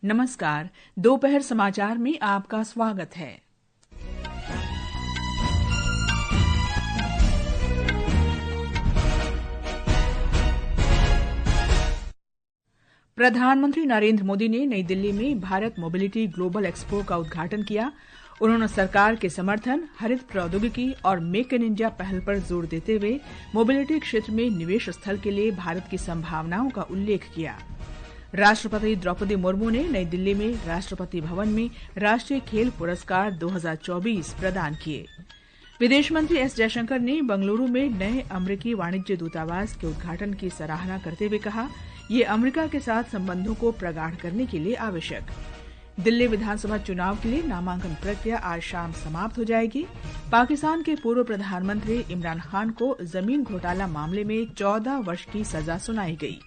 नमस्कार। दोपहर समाचार में आपका स्वागत है। प्रधानमंत्री नरेंद्र मोदी ने नई दिल्ली में भारत मोबिलिटी ग्लोबल एक्सपो का उद्घाटन किया। उन्होंने सरकार के समर्थन, हरित प्रौद्योगिकी और मेक इन इंडिया पहल पर जोर देते हुए मोबिलिटी क्षेत्र में निवेश स्थल के लिए भारत की संभावनाओं का उल्लेख किया। राष्ट्रपति द्रौपदी मुर्मू ने नई दिल्ली में राष्ट्रपति भवन में राष्ट्रीय खेल पुरस्कार 2024 प्रदान किए। विदेश मंत्री एस जयशंकर ने बंगलुरु में नए अमेरिकी वाणिज्य दूतावास के उद्घाटन की सराहना करते हुए कहा, ये अमेरिका के साथ संबंधों को प्रगाढ़ करने के लिए आवश्यक। दिल्ली विधानसभा चुनाव के लिए नामांकन प्रक्रिया आज शाम समाप्त हो जाएगी। पाकिस्तान के पूर्व प्रधानमंत्री इमरान खान को जमीन घोटाला मामले में 14 वर्ष की सजा सुनाई गई।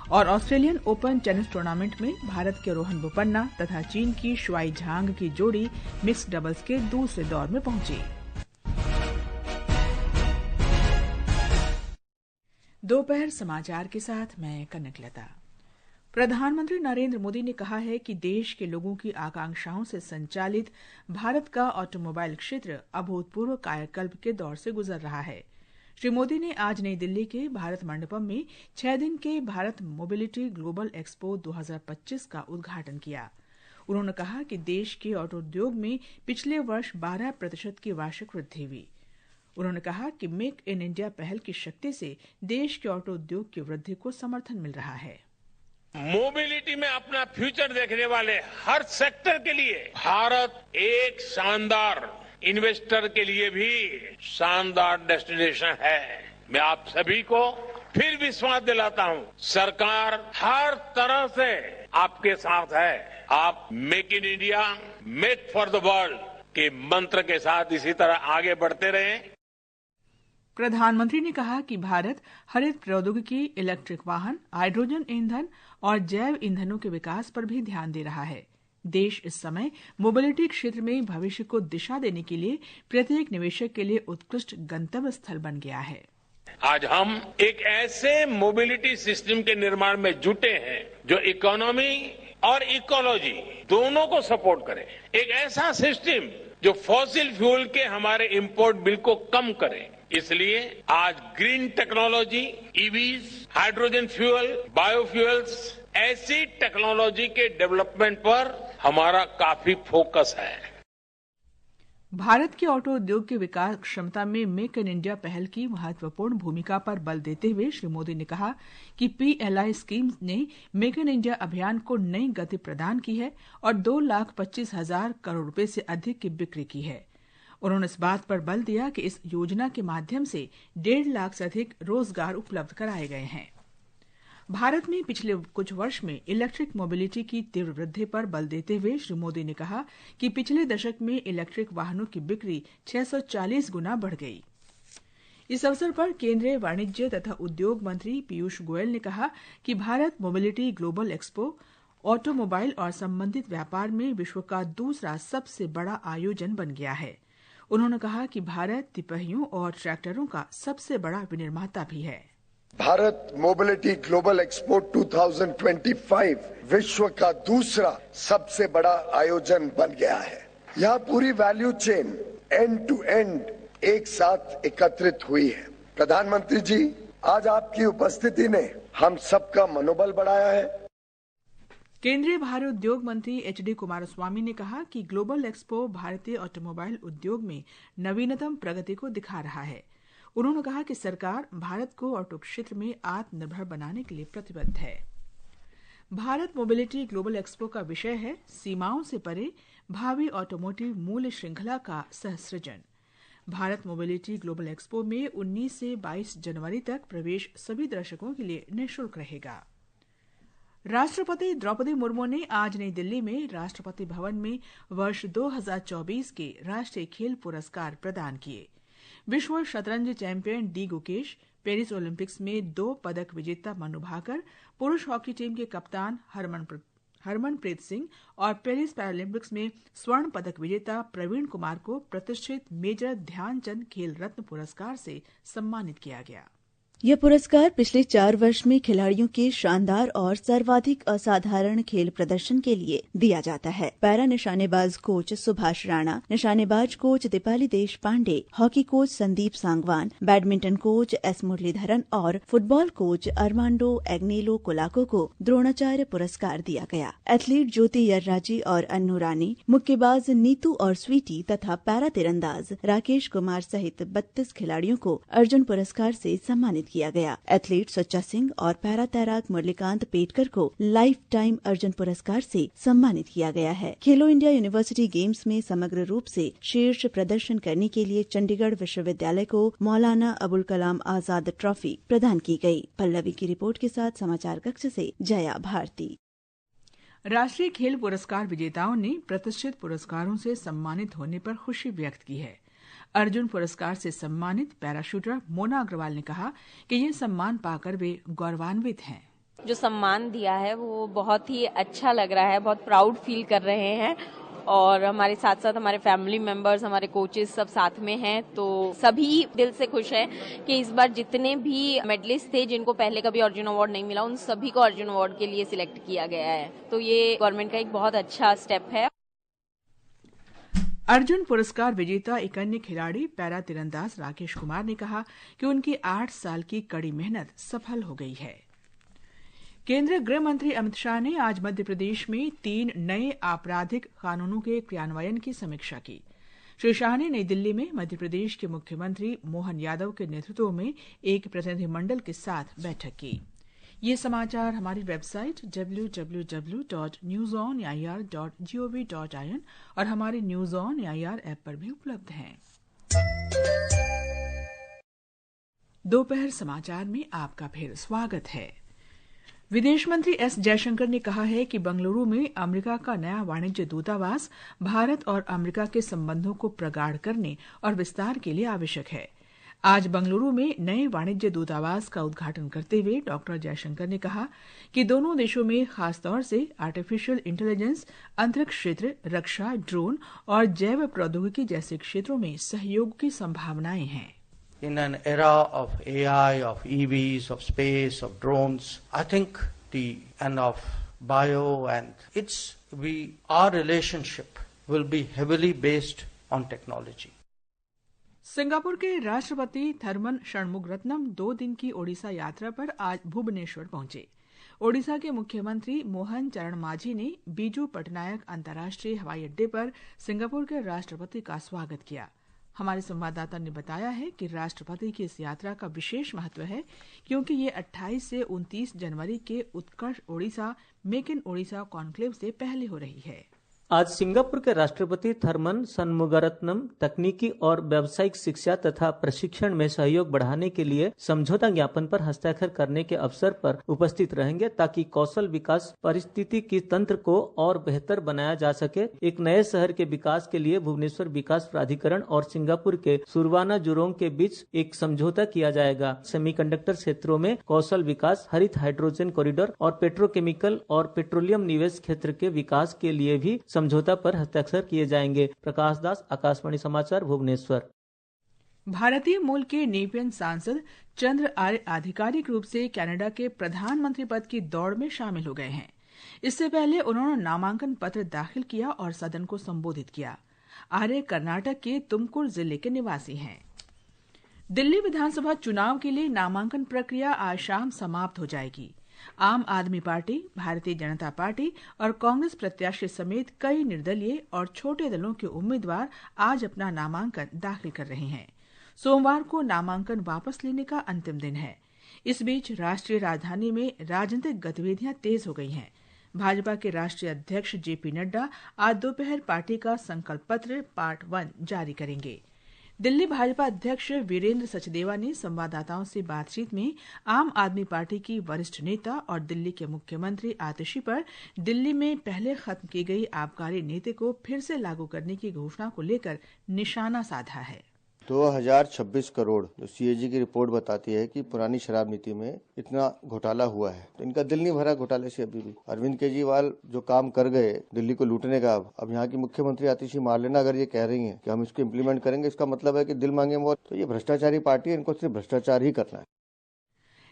और ऑस्ट्रेलियन ओपन टेनिस टूर्नामेंट में भारत के रोहन बोपन्ना तथा चीन की शुआई झांग की जोड़ी मिक्स्ड डबल्स के दूसरे दौर में पहुंची। दोपहर समाचार के साथ मैं कनकलता। प्रधानमंत्री नरेंद्र मोदी ने कहा है कि देश के लोगों की आकांक्षाओं से संचालित भारत का ऑटोमोबाइल क्षेत्र अभूतपूर्व कायाकल्प के दौर से गुजर रहा है। श्री मोदी ने आज नई दिल्ली के भारत मंडपम में 6 दिन के भारत मोबिलिटी ग्लोबल एक्सपो 2025 का उद्घाटन किया। उन्होंने कहा कि देश के ऑटो उद्योग में पिछले वर्ष 12% की वार्षिक वृद्धि हुई। उन्होंने कहा कि मेक इन इंडिया पहल की शक्ति से देश के ऑटो उद्योग की वृद्धि को समर्थन मिल रहा है। मोबिलिटी में अपना फ्यूचर देखने वाले हर सेक्टर के लिए भारत एक शानदार इन्वेस्टर के लिए भी शानदार डेस्टिनेशन है। मैं आप सभी को फिर विश्वास दिलाता हूं, सरकार हर तरह से आपके साथ है। आप make in India, make for the world के मंत्र के साथ इसी तरह आगे बढ़ते रहें। प्रधानमंत्री ने कहा कि भारत हरित प्रौद्योगिकी, इलेक्ट्रिक वाहन, हाइड्रोजन ईंधन और जैव ईंधनों के विकास पर भी ध्यान दे रहा है। देश इस समय मोबिलिटी क्षेत्र में भविष्य को दिशा देने के लिए प्रत्येक निवेशक के लिए उत्कृष्ट गंतव्य स्थल बन गया है। आज हम एक ऐसे मोबिलिटी सिस्टम के निर्माण में जुटे हैं जो इकोनॉमी और इकोलॉजी दोनों को सपोर्ट करे। एक ऐसा सिस्टम जो फॉसिल फ्यूल के हमारे इंपोर्ट बिल को कम करे। इसलिए आज green technology, EVs, hydrogen fuel, biofuels ऐसी टेक्नोलॉजी के डेवलपमेंट पर हमारा काफी फोकस है। भारत के ऑटो उद्योग के विकास क्षमता में मेक इन इंडिया पहल की महत्वपूर्ण भूमिका पर बल देते हुए श्री मोदी ने कहा कि पीएलआई स्कीम ने मेक इन इंडिया अभियान को नई गति प्रदान की है और 2,25,000 करोड़ रुपए से अधिक की बिक्री की है। उन्होंने इस बात पर बल दिया कि इस योजना के माध्यम से 1.5 लाख से अधिक रोजगार उपलब्ध कराए गए हैं। भारत में पिछले कुछ वर्ष में इलेक्ट्रिक मोबिलिटी की तीव्र वृद्धि पर बल देते हुए श्री मोदी ने कहा कि पिछले दशक में इलेक्ट्रिक वाहनों की बिक्री 640 गुना बढ़ गई। इस अवसर पर केंद्रीय वाणिज्य तथा उद्योग मंत्री पीयूष गोयल ने कहा कि Bharat mobility global expo automobile और संबंधित व्यापार में विश्व का दूसरा सबसे बड़ा आयोजन बन गया है। उन्होंने कहा कि भारत तिपहियों और ट्रैक्टरों का सबसे बड़ा विनिर्माता भी है। भारत मोबिलिटी ग्लोबल एक्सपो 2025 विश्व का दूसरा सबसे बड़ा आयोजन बन गया है। यहाँ पूरी value chain end to end एक साथ एकत्रित हुई है। प्रधानमंत्री जी, आज आपकी उपस्थिति ने हम सबका मनोबल बढ़ाया है। केंद्रीय भारी उद्योग मंत्री एचडी कुमारस्वामी ने कहा कि ग्लोबल एक्सपो भारतीय ऑटोमोबाइल उद्योग में नवीनतम प्रगति को दिखा रहा है। उन्होंने कहा कि सरकार भारत को ऑटो क्षेत्र में आत्मनिर्भर बनाने के लिए प्रतिबद्ध है। भारत मोबिलिटी ग्लोबल एक्सपो का विषय है सीमाओं से परे भावी ऑटोमोटिव मूल्य श्रृंखला का सहसृजन। भारत मोबिलिटी ग्लोबल एक्सपो में 19 से 22 जनवरी तक प्रवेश सभी दर्शकों के लिए निःशुल्क रहेगा। राष्ट्रपति द्रौपदी मुर्मू ने आज नई दिल्ली में राष्ट्रपति भवन में वर्ष 2024 के राष्ट्रीय खेल पुरस्कार प्रदान किए। विश्व शतरंज champion D Gukesh, Paris Olympics में 2 पदक विजेता मनु भाकर, पुरुष हॉकी टीम के कप्तान हरमनप्रीत सिंह और पेरिस पैरालंपिक्स में स्वर्ण पदक विजेता प्रवीण कुमार को प्रतिष्ठित मेजर ध्यानचंद खेल रत्न पुरस्कार से सम्मानित किया गया। यह पुरस्कार पिछले 4 वर्ष में खिलाड़ियों के शानदार और सर्वाधिक असाधारण खेल प्रदर्शन के लिए दिया जाता है। पैरा निशानेबाज कोच सुभाष राणा, निशानेबाज coach Deepali Deshpande, hockey coach Sandeep Sangwan, badminton coach S Muralidharan और फुटबॉल कोच अरमांडो एग्नेलो कोलाको को द्रोणाचार्य पुरस्कार दिया गया। एथलीट ज्योति यर्राजी और अन्नू रानी, मुक्केबाज नीतू और स्वीटी तथा पैरा तीरंदाज राकेश कुमार सहित 32 खिलाड़ियों को अर्जुन पुरस्कार से सम्मानित किया गया। एथलीट सच्चा सिंह और पैरा तैराक मुरलीकांत पेटकर को लाइफ टाइम अर्जुन पुरस्कार से सम्मानित किया गया है। खेलो इंडिया यूनिवर्सिटी गेम्स में समग्र रूप से शीर्ष प्रदर्शन करने के लिए चंडीगढ़ विश्वविद्यालय को मौलाना अबुल कलाम आजाद ट्रॉफी प्रदान की गई। पल्लवी की रिपोर्ट के साथ समाचार कक्ष से जया भारती। राष्ट्रीय खेल पुरस्कार विजेताओं ने प्रतिष्ठित पुरस्कारों से सम्मानित होने पर खुशी व्यक्त की है। अर्जुन पुरस्कार से सम्मानित पैराशूटर मोना अग्रवाल ने कहा कि ये सम्मान पाकर वे गौरवान्वित हैं। जो सम्मान दिया है वो बहुत ही अच्छा लग रहा है, बहुत प्राउड फील कर रहे हैं और हमारे साथ साथ हमारे फैमिली मेंबर्स, हमारे कोचेस सब साथ में हैं, तो सभी दिल से खुश हैं कि इस बार जितने भी मेडलिस्ट थे जिनको पहले कभी अर्जुन अवार्ड नहीं मिला, उन सभी को अर्जुन अवार्ड के लिए सिलेक्ट किया गया है। तो ये गवर्नमेंट का एक बहुत अच्छा स्टेप है। अर्जुन पुरस्कार विजेता एक अन्य खिलाड़ी पैरा तीरंदाज राकेश कुमार ने कहा कि उनकी 8 साल की कड़ी मेहनत सफल हो गई है। केंद्रीय गृह मंत्री अमित शाह ने आज मध्य प्रदेश में 3 नए आपराधिक कानूनों के क्रियान्वयन की समीक्षा की। श्री शाह ने नई दिल्ली में मध्य प्रदेश के मुख्यमंत्री मोहन यादव के नेतृत्व में एक प्रतिनिधिमंडल के साथ बैठक की। ये समाचार हमारी वेबसाइट www.newsonair.gov.in और हमारे न्यूज ऑन एआईआर ऐप पर भी उपलब्ध हैं। दोपहर समाचार में आपका फिर स्वागत है। विदेश मंत्री एस जयशंकर ने कहा है कि बंगलुरु में अमेरिका का नया वाणिज्य दूतावास भारत और अमेरिका के संबंधों को प्रगाढ़ करने और विस्तार के लिए आवश्यक है। आज बंगलुरु में नए वाणिज्य दूतावास का उद्घाटन करते हुए डॉक्टर जयशंकर ने कहा कि दोनों देशों में खासतौर से आर्टिफिशियल इंटेलिजेंस, अंतरिक्ष क्षेत्र, रक्षा, ड्रोन और जैव प्रौद्योगिकी जैसे क्षेत्रों में सहयोग की संभावनाएं हैं। In an era of AI, of EVs, of space, of drones, I think of bio and our relationship will be heavily based on technology. Singapore के राष्ट्रपति थर्मन षणमुगरत्नम 2 दिन की ओडिशा यात्रा पर आज भुवनेश्वर पहुंचे। ओडिशा के मुख्यमंत्री मोहन चरण मांझी ने बीजू पटनायक अंतर्राष्ट्रीय हवाई अड्डे पर सिंगापुर के राष्ट्रपति का स्वागत किया। हमारे संवाददाता ने बताया है कि राष्ट्रपति की इस यात्रा का विशेष महत्व है क्योंकि ये 28 से 29 जनवरी के Utkarsh Odisha make in Odisha conclave से पहले हो रही है। आज सिंगापुर के राष्ट्रपति थर्मन षणमुगरत्नम तकनीकी और व्यावसायिक शिक्षा तथा प्रशिक्षण में सहयोग बढ़ाने के लिए समझौता ज्ञापन पर हस्ताक्षर करने के अवसर पर उपस्थित रहेंगे ताकि कौशल विकास पारिस्थितिकी तंत्र को और बेहतर बनाया जा सके। एक नए शहर के विकास के लिए भुवनेश्वर विकास प्राधिकरण और सिंगापुर के सुरवाना जुरोंग के बीच एक समझौता किया जाएगा। सेमीकंडक्टर क्षेत्रों में कौशल विकास, हरित हाइड्रोजन कॉरिडोर और पेट्रोकेमिकल और पेट्रोलियम निवेश क्षेत्र के विकास के लिए भी समझौता पर हस्ताक्षर किए जाएंगे। प्रकाश दास, आकाशवाणी समाचार, भुवनेश्वर। भारतीय मूल के नेपियन सांसद चंद्र आर्य आधिकारिक रूप से कनाडा के प्रधानमंत्री पद की दौड़ में शामिल हो गए हैं। इससे पहले उन्होंने नामांकन पत्र दाखिल किया और सदन को संबोधित किया। आर्य कर्नाटक के तुमकुर जिले के निवासी हैं। दिल्ली विधानसभा चुनाव के लिए नामांकन प्रक्रिया आज शाम समाप्त हो जाएगी। आम आदमी पार्टी, भारतीय जनता पार्टी और कांग्रेस प्रत्याशी समेत कई निर्दलीय और छोटे दलों के उम्मीदवार आज अपना नामांकन दाखिल कर रहे हैं। सोमवार को नामांकन वापस लेने का अंतिम दिन है। इस बीच राष्ट्रीय राजधानी में राजनीतिक गतिविधियां तेज हो गई हैं। भाजपा के राष्ट्रीय अध्यक्ष जेपी नड्डा आज दोपहर पार्टी का संकल्प पत्र पार्ट 1 जारी करेंगे। दिल्ली भाजपा अध्यक्ष वीरेंद्र सचदेवा ने संवाददाताओं से बातचीत में आम आदमी पार्टी की वरिष्ठ नेता और दिल्ली के मुख्यमंत्री आतिशी पर दिल्ली में पहले खत्म की गई आबकारी नीति को फिर से लागू करने की घोषणा को लेकर निशाना साधा है। 2026 करोड़ जो सीएजी की रिपोर्ट बताती है कि पुरानी शराब नीति में इतना घोटाला हुआ है, तो इनका दिल नहीं भरा घोटाले से। अभी भी अरविंद केजरीवाल जो काम कर गए दिल्ली को लूटने का, अब यहाँ की मुख्यमंत्री आतिशी मार्लेना अगर ये कह रही हैं कि हम इसको इम्प्लीमेंट करेंगे, इसका मतलब है कि दिल मांगे मोर। तो ये भ्रष्टाचारी पार्टी है, इनको सिर्फ भ्रष्टाचार ही करना है।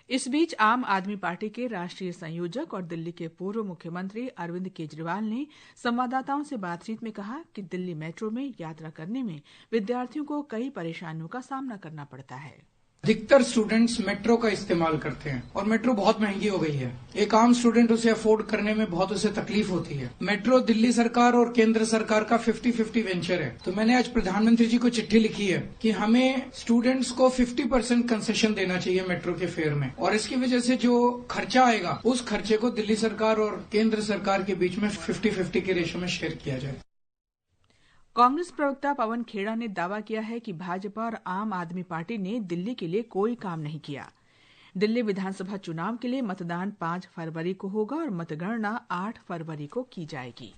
इस बीच आम आदमी पार्टी के राष्ट्रीय संयोजक और दिल्ली के पूर्व मुख्यमंत्री अरविंद केजरीवाल ने संवाददाताओं से बातचीत में कहा कि दिल्ली मेट्रो में यात्रा करने में विद्यार्थियों को कई परेशानियों का सामना करना पड़ता है। अधिकतर स्टूडेंट्स मेट्रो का इस्तेमाल करते हैं और मेट्रो बहुत महंगी हो गई है। एक आम स्टूडेंट उसे अफोर्ड करने में बहुत उसे तकलीफ होती है। मेट्रो दिल्ली सरकार और केंद्र सरकार का 50-50 वेंचर है। तो मैंने आज प्रधानमंत्री जी को चिट्ठी लिखी है कि हमें स्टूडेंट्स को 50% कंसेशन देना चाहिए मेट्रो के फेयर में, और इसकी वजह से जो खर्चा आएगा उस खर्चे को दिल्ली सरकार और केंद्र सरकार के बीच में 50-50 के रेशो में शेयर किया जाए। कांग्रेस प्रवक्ता पवन खेड़ा ने दावा किया है कि भाजपा और आम आदमी पार्टी ने दिल्ली के लिए कोई काम नहीं किया। दिल्ली विधानसभा चुनाव के लिए मतदान 5 फरवरी को होगा और मतगणना 8 फरवरी को की जाएगी।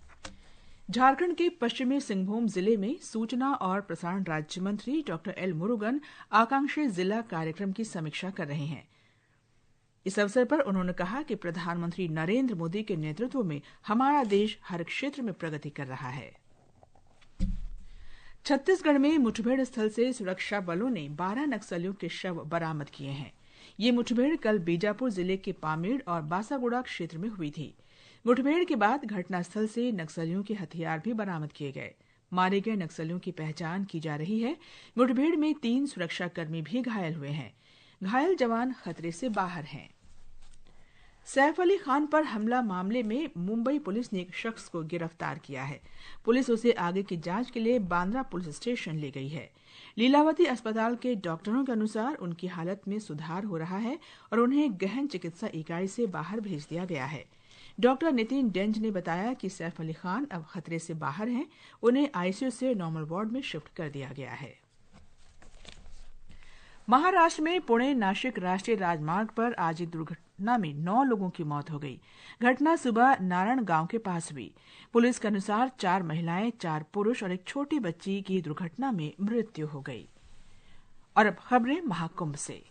झारखंड के पश्चिमी सिंहभूम जिले में सूचना और प्रसारण राज्य मंत्री डॉ एल मुरुगन आकांक्षी जिला कार्यक्रम की समीक्षा कर रहे हैं। इस अवसर पर उन्होंने कहा कि प्रधानमंत्री नरेंद्र मोदी के नेतृत्व में हमारा देश हर क्षेत्र में प्रगति कर रहा है। छत्तीसगढ़ में मुठभेड़ स्थल से सुरक्षा बलों ने 12 नक्सलियों के शव बरामद किए हैं। ये मुठभेड़ कल बीजापुर जिले के पामेड़ और बासागुड़ा क्षेत्र में हुई थी। मुठभेड़ के बाद घटनास्थल से नक्सलियों के हथियार भी बरामद किए गए। मारे गए नक्सलियों की पहचान की जा रही है। मुठभेड़ में 3 सुरक्षाकर्मी भी घायल हुए हैं। घायल जवान खतरे से बाहर हैं। सैफ अली खान पर हमला मामले में मुंबई पुलिस ने एक शख्स को गिरफ्तार किया है। पुलिस उसे आगे की जांच के लिए बांद्रा पुलिस स्टेशन ले गई है। लीलावती अस्पताल के डॉक्टरों के अनुसार उनकी हालत में सुधार हो रहा है और उन्हें गहन चिकित्सा इकाई से बाहर भेज दिया गया है। डॉक्टर नितिन डेंज ने बताया कि सैफ अली खान अब खतरे से बाहर हैं। उन्हें आईसीयू से नॉर्मल वार्ड में शिफ्ट कर दिया गया है। महाराष्ट्र में पुणे नासिक राष्ट्रीय राजमार्ग पर आज एक दुर्घटना में 9 लोगों की मौत हो गई। घटना सुबह नारायण गांव के पास हुई। पुलिस के अनुसार 4 महिलाएं, 4 पुरुष और एक छोटी बच्ची की दुर्घटना में मृत्यु हो गई। और अब खबरें महाकुंभ से।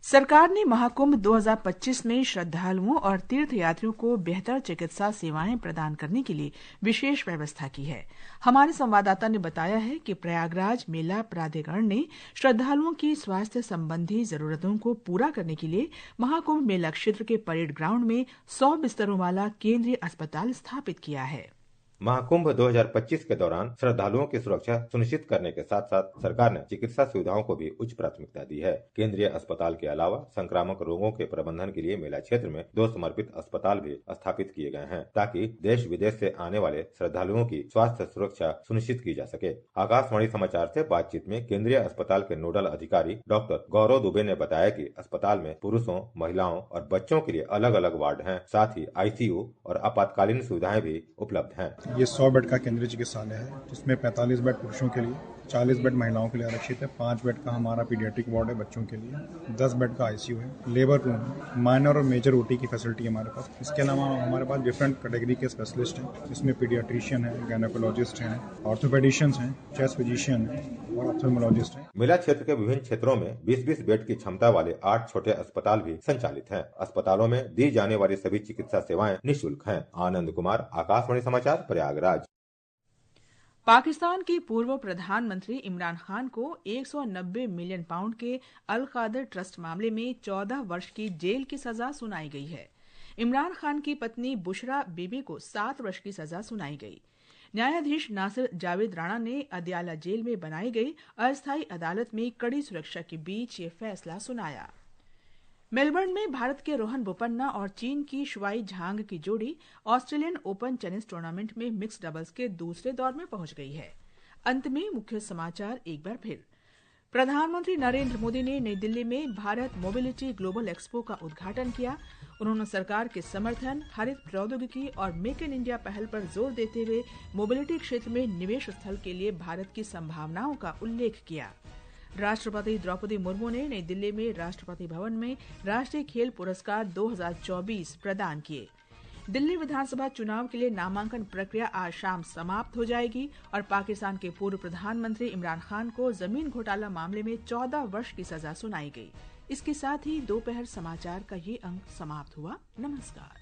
सरकार ने महाकुंभ 2025 में श्रद्धालुओं और तीर्थयात्रियों को बेहतर चिकित्सा सेवाएं प्रदान करने के लिए विशेष व्यवस्था की है। हमारे संवाददाता ने बताया है कि प्रयागराज मेला प्राधिकरण ने श्रद्धालुओं की स्वास्थ्य संबंधी जरूरतों को पूरा करने के लिए महाकुंभ मेला क्षेत्र के परेड ग्राउंड में 100 बिस्तरों वाला केंद्रीय अस्पताल स्थापित किया है। महाकुंभ 2025 के दौरान श्रद्धालुओं की सुरक्षा सुनिश्चित करने के साथ साथ सरकार ने चिकित्सा सुविधाओं को भी उच्च प्राथमिकता दी है। केंद्रीय अस्पताल के अलावा संक्रामक रोगों के प्रबंधन के लिए मेला क्षेत्र में 2 समर्पित अस्पताल भी स्थापित किए गए हैं, ताकि देश विदेश से आने वाले श्रद्धालुओं की स्वास्थ्य सुरक्षा सुनिश्चित की जा सके। आकाशवाणी समाचार से बातचीत में केंद्रीय अस्पताल के नोडल अधिकारी डॉक्टर गौरव दुबे ने बताया कि अस्पताल में पुरुषों, महिलाओं और बच्चों के लिए अलग अलग वार्ड हैं, साथ ही आईसीयू और आपातकालीन सुविधाएं भी उपलब्ध हैं। ये 100 बेड का केंद्रीय चिकित्सालय है, जिसमें 45 बेड पुरुषों के लिए, 40 बेड महिलाओं के लिए आरक्षित है, 5 बेड का हमारा पीडियाट्रिक वार्ड है बच्चों के लिए, 10 बेड का आईसीयू है, लेबर रूम है, माइनर और मेजर ओटी की फैसिलिटी है हमारे पास। इसके अलावा हमारे पास डिफरेंट कैटेगरी के स्पेशलिस्ट हैं, जिसमें पीडियाट्रिशियन है, गायनेकोलॉजिस्ट हैं, ऑर्थोपेडिशियंस हैं, चेस्ट फिजिशियन हैं और ऑप्थेल्मोलॉजिस्ट हैं। मेला क्षेत्र के विभिन्न क्षेत्रों में 20-20 बेड की क्षमता वाले 8 छोटे अस्पताल भी संचालित हैं। अस्पतालों में दी जाने वाली सभी चिकित्सा सेवाएं निःशुल्क हैं। आनंद कुमार, आकाशवाणी समाचार, प्रयागराज। पाकिस्तान के पूर्व प्रधानमंत्री इमरान खान को 190 मिलियन पाउंड के अल कादर ट्रस्ट मामले में 14 वर्ष की जेल की सजा सुनाई गई है। इमरान खान की पत्नी बुशरा बीबी को 7 वर्ष की सजा सुनाई गई। न्यायाधीश नासिर जावेद राणा ने अदियाला जेल में बनाई गई अस्थायी अदालत में कड़ी सुरक्षा के बीच ये फैसला सुनाया। मेलबर्न में भारत के रोहन बोपन्ना और चीन की शुआई झांग की जोड़ी ऑस्ट्रेलियन ओपन टेनिस टूर्नामेंट में मिक्स डबल्स के दूसरे दौर में पहुंच गई है। अंत में मुख्य समाचार एक बार फिर। प्रधानमंत्री नरेंद्र मोदी ने नई दिल्ली में भारत मोबिलिटी ग्लोबल एक्सपो का उद्घाटन किया। उन्होंने सरकार के समर्थन, हरित प्रौद्योगिकी और मेक इन इंडिया पहल पर जोर देते हुए मोबिलिटी क्षेत्र में निवेश स्थल के लिए भारत की संभावनाओं का उल्लेख किया। राष्ट्रपति द्रौपदी मुर्मू ने नई दिल्ली में राष्ट्रपति भवन में राष्ट्रीय खेल पुरस्कार 2024 प्रदान किए। दिल्ली विधानसभा चुनाव के लिए नामांकन प्रक्रिया आज शाम समाप्त हो जाएगी और पाकिस्तान के पूर्व प्रधानमंत्री इमरान खान को जमीन घोटाला मामले में 14 वर्ष की सजा सुनाई गई। इसके साथ ही दोपहर समाचार का ये अंक समाप्त हुआ। नमस्कार।